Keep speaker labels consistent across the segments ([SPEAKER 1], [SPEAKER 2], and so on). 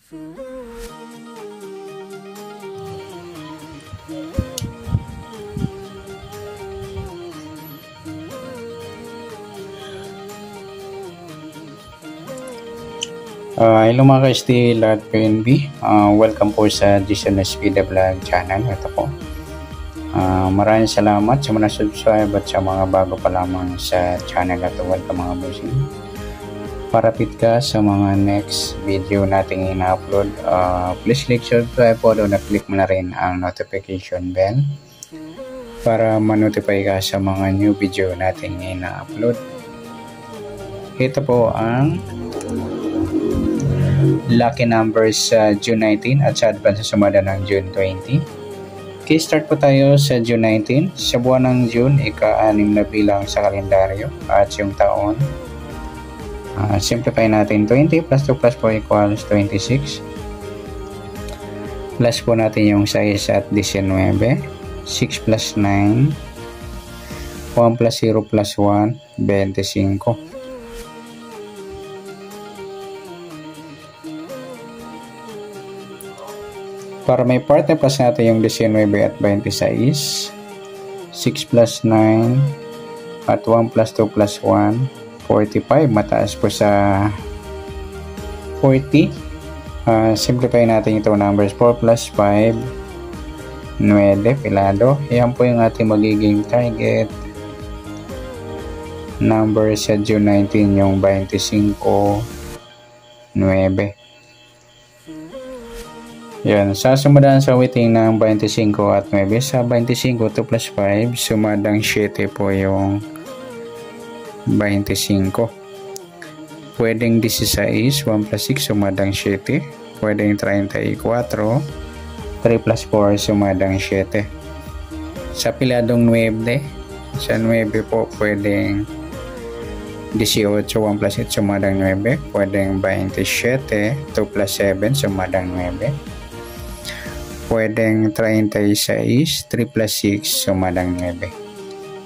[SPEAKER 1] Hello mga ka-ST lahat PNB. Welcome po sa Jason Espida Vlog channel. Ito po. Maraming salamat sa mga subscribe at sa mga bago pa lamang sa channel na ito. Welcome mga bossing. Parapit ka sa mga next video nating ina-upload. Please click subscribe po doon at click mo na rin ang notification bell para ma-notify ka sa mga new video nating ina-upload. Ito po ang lucky numbers sa June 19 at sa advance sa sumada ng June 20. Okay, start po tayo sa June 19. Sa buwan ng June, ika-6 na bilang sa kalendaryo at yung taon. Simplify natin 20 plus 2 plus 4 equals 26. Plus po natin yung 6 at 19. 6 plus 9. 1 plus 0 plus 1, 25. Para may partner plus natin yung 19 at 26. 6 plus 9 at 1 plus 2 plus 1, 45. Mataas po sa 40. Simplify natin itong numbers. 4 plus 5, 9. Pilado. Yan po yung ating magiging target number sa June 19, yung 25, 9. Yan, sa sumadaan sa weighting ng 25 at 9, sa 25, 2 plus 5, sumadang 7 po yung 25. Pwedeng 16, 1 plus 6, sumadang 7. Pwedeng 34, 3 plus 4, sumadang 7. Sa piladong 9, sa 9 po, pwedeng 18, 1 plus 8, sumadang 9. Pwedeng 27, 2 plus 7, sumadang 9. Pwedeng 36, 3 plus 6, sumadang 9.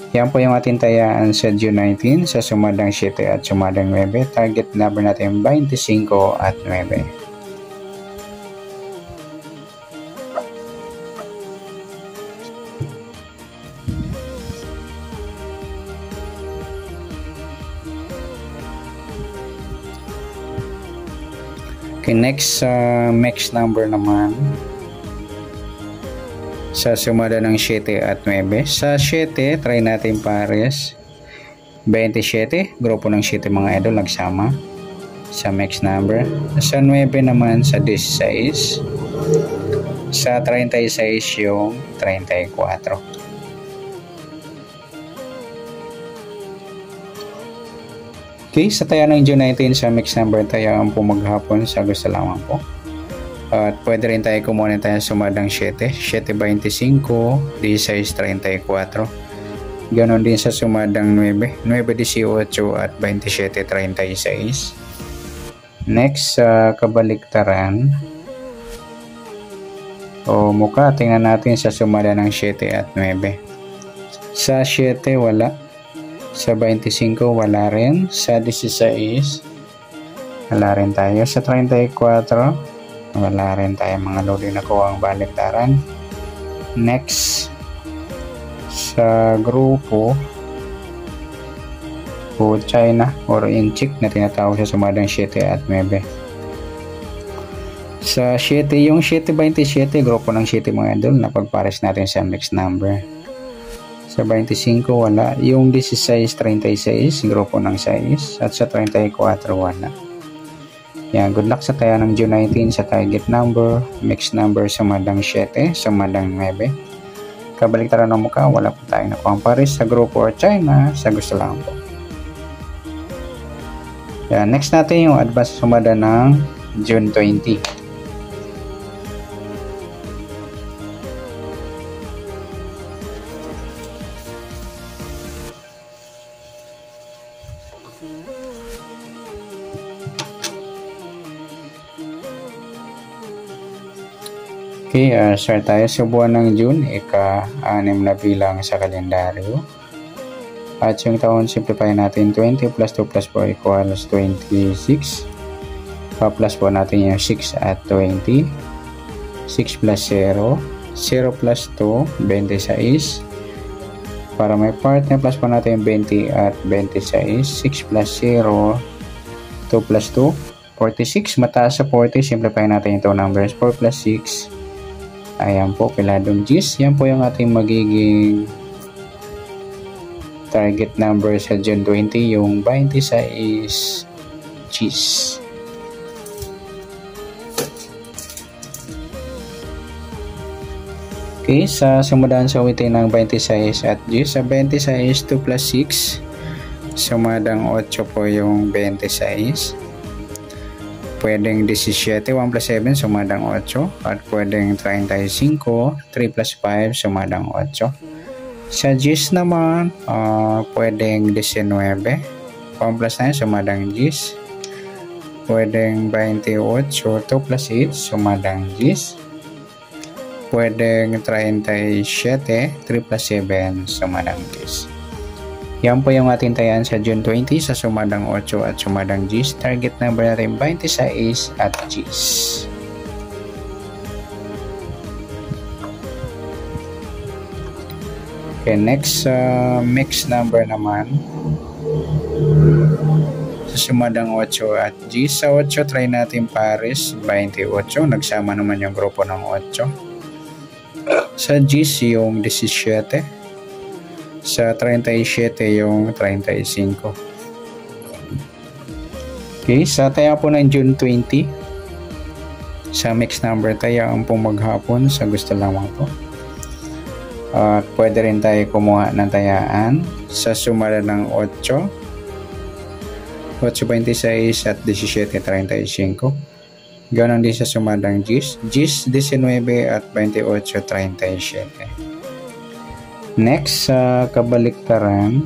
[SPEAKER 1] Yan po yung ating tayaan sa June 19 sa sumadang 7 at sumadang 9. Target number natin 25 at 9. Okay, next number naman. Sa sumada ng 7 at 9. Sa 7, try natin pares. 27, grupo ng 7 mga idol nagsama sa mix number. Sa 9 naman sa 16. Sa 36 yung 34. Okay, sa taya ng June 19 sa mix number tayo ang po maghapon sa gusto lamang po. At pwede rin tayo kumuha tayo sumadang 7, 7.25, 16.34. Ganon din sa sumadang 9, 9.18 at 27.36. Next sa kabaliktaran o mukha, tingnan natin sa sumada ng 7 at 9. Sa 7 wala, sa 25 wala rin, sa 16 wala rin tayo, sa 34 wala rin tayo mga lodi na kuha ang baliktaran. Next sa grupo o China or Inchik na tinatawag sa sumadang 7 at 9. Sa 7, yung 7.27, grupo ng 7 mga idol na pagpares natin sa mixed number. Sa 25 wala, yung 16.36 grupo ng 6 at sa 34 wala. Yan, good luck sa taya ng June 19 sa target number, mixed number sumadang 7, sumadang 9. Kabaliktaran ng mukha, wala po tayong nakuha pares sa grupo or China, sa gusto lang po. Yan, next natin yung advance sumada ng June 20. Okay, start tayo sa buwan ng June, ika-6 na bilang sa kalendaryo. At yung taon, simplify natin 20 plus 2 plus 4 equals 26. Pa-plus po natin yung 6 at 20. 6 plus 0. 0 plus 2, 26. Para may part na plus po natin yung 20 at 26. 6 plus 0, 2 plus 2, 46. Mataas sa 40. Simplify natin ito numbers. 4 plus 6. Ayan po, piladong G's. Yan po yung ating magiging target number sa June 20, yung 26 G's. Okay, sa sumadaan sa ulitin ng 26 at G, sa 26, 2 plus 6, sumadang 8 po yung 26. Pwedeng 17, 1 plus 7, sumadang 8. At pwedeng 35, 3 plus 5, sumadang 8. Sa G's naman, pwedeng 19, 1 plus 9, sumadang G's. Pwedeng 28, 2 plus 8, sumadang G's. Pwedeng 37, 3 plus 7, sumadang G's. Yan po yung ating tayan sa June 20 sa sumadang 8 at sumadang G's. Target number natin 26 at G's. Okay, next mix number naman. Sa sumadang 8 at G's. Sa 8, try natin pares 28. Nagsama naman yung grupo ng 8. Sa G's yung 17. Sa 37 yung 35. Okay, sa taya po ng June 20. Sa mix number taya ang pong maghapon sa gusto lamang po. At pwede rin tayo kumuha ng tayaan sa sumada ng 8, 8.26 at 17.35. Ganon din sa sumadang G's. G's 19 at 28.37. Next, sa kabaliktaran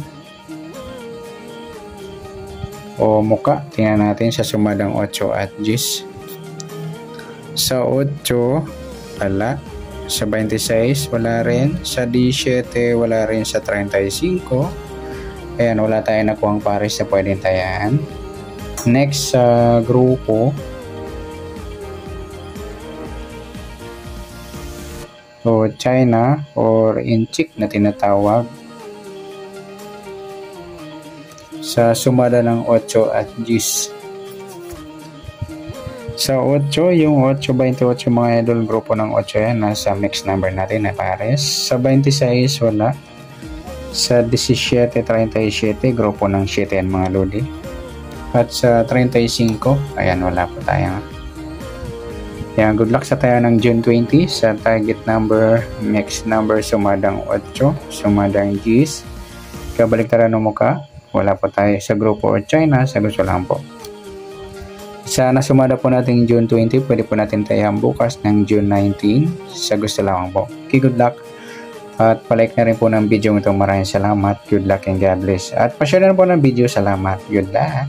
[SPEAKER 1] o muka, tingnan natin sa sumadang 8 at G's. Sa 8, wala. Sa 26, wala rin. Sa 17, wala rin. Sa 35, ayan, wala tayo nakuhang pares na pwedeng tayaan. Next, sa grupo o China or inchik na tinatawag. Sa sumada ng 8 at G's. Sa 8, yung 8.28 mga idol, grupo ng 8 yan, nasa mix number natin na pares. Sa 26, wala. Sa 17.37, grupo ng 7 yan mga lodi. At sa 35, ayan, wala po tayo. Yan, good luck sa tayo ng June 20 sa target number, mix number, sumadang 8, sumadang G's. Kabaliktaran ng muka, wala po tayo sa grupo o China, sa gusto lang po. Sa nasumada po natin June 20, pwede po natin tayo bukas ng June 19, sa gusto lang po. Okay, good luck. At palike na rin po ng video ito. Maraming salamat. Good luck and God bless. At pa-share na po ng video. Salamat. Good luck.